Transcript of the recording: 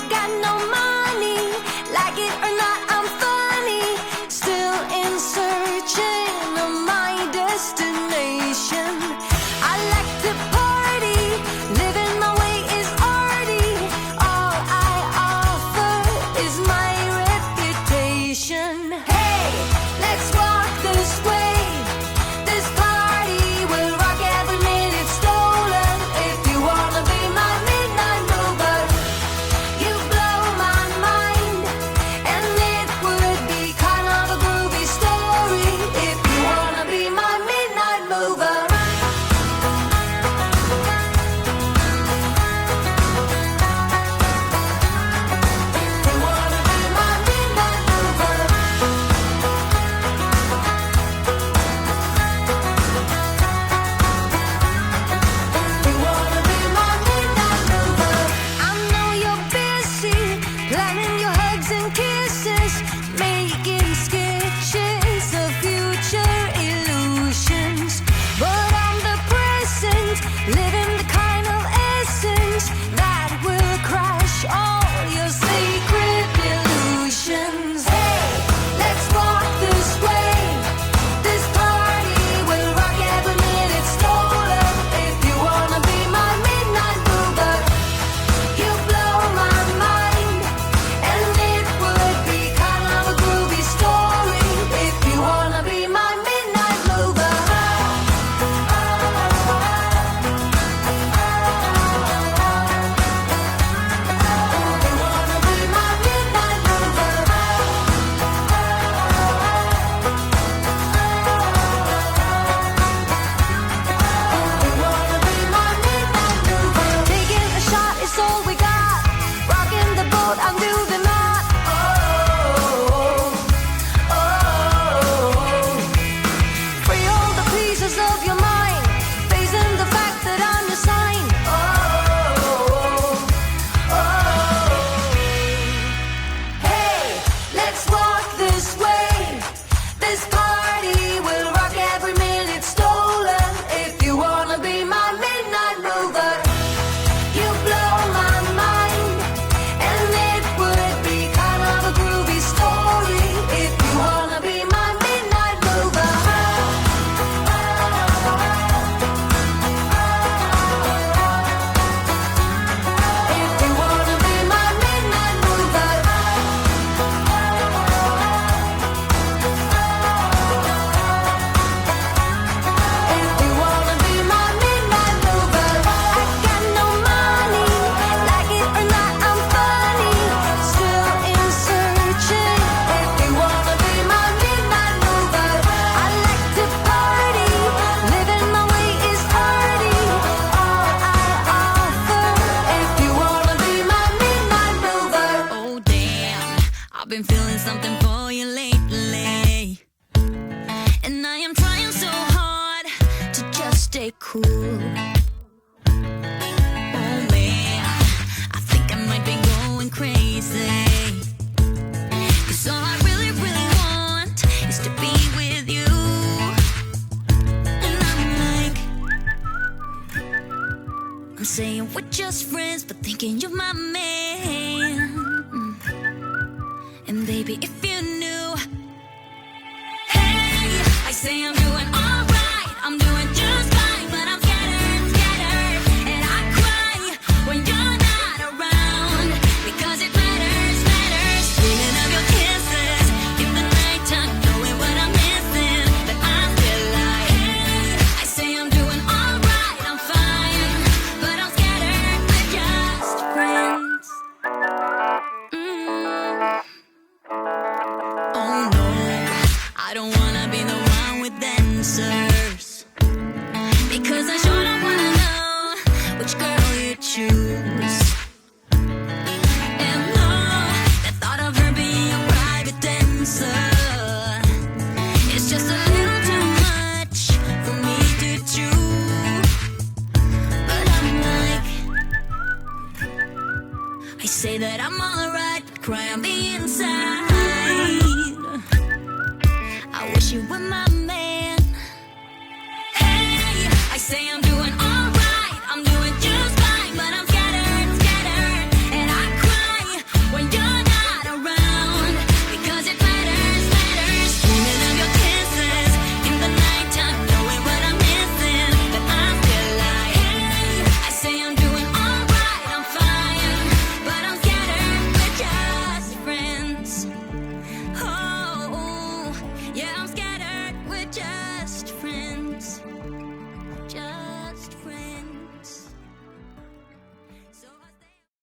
got no money, like it or not, I'm funny. Still in searching of my destination. I like to party, living my way is arty. All I offer is my reputation. Hey, let's walk this way. This party will rock every minute stolen. If you wanna be my midnight mover, you blow my mind. And it would be kind of a groovy story. If you wanna be my midnight mover. I know you're busy planning your hugs and kisses, making sketches of future illusions. But I'm the present, living the kind of essence that will crush all your sacred illusions. Hey, let's walk this way. This party will rock every minute stolen. If you wanna be my midnight mover, you blow my mind. And it would be kind of a groovy story. If you wanna be my midnight mover. Taking a shot is all we got. Rocking the boat, I'm doing that. Free all the pieces of your mind, facing the fact that I'm your sign. Hey, let's walk this way. This party will rock every minute stolen. If you wanna be my midnight mover, you blow my mind. And it would be kind of a groovy story. If you wanna be my midnight mover. If you wanna be my midnight mover. If you wanna be my midnight mover. I got no money, like it or not, I'm funny. Still in searching. If you wanna be my midnight mover, I like to party, living my way is arty. All I offer. If you wanna be my midnight mover. Oh damn, I've been feeling something for you lately. And I am trying so hard to just stay cool. Oh man, I think I might be going crazy. 'Cause all I really, really want is to be with you. And I'm like, I'm saying we're just friends, but thinking you're my man. And baby, if you knew, hey, I say I'm doing alright, I'm doing just fine, but I'm scattered, and I cry when you're not around, because it matters, dreaming of your kisses in the nighttime, knowing what I'm missing, but I feel like, hey, I say I'm doing alright, I'm fine, but I'm scattered, we're just friends. Oh no, I don't wanna be the one with answers, because I sure don't wanna know which girl you choose. And no, the thought of her being a private dancer, it's just a little too much for me to chew. But I'm like, I say that I'm alright, but cry on the inside. I wish you were my man. Hey, I say I'm doing all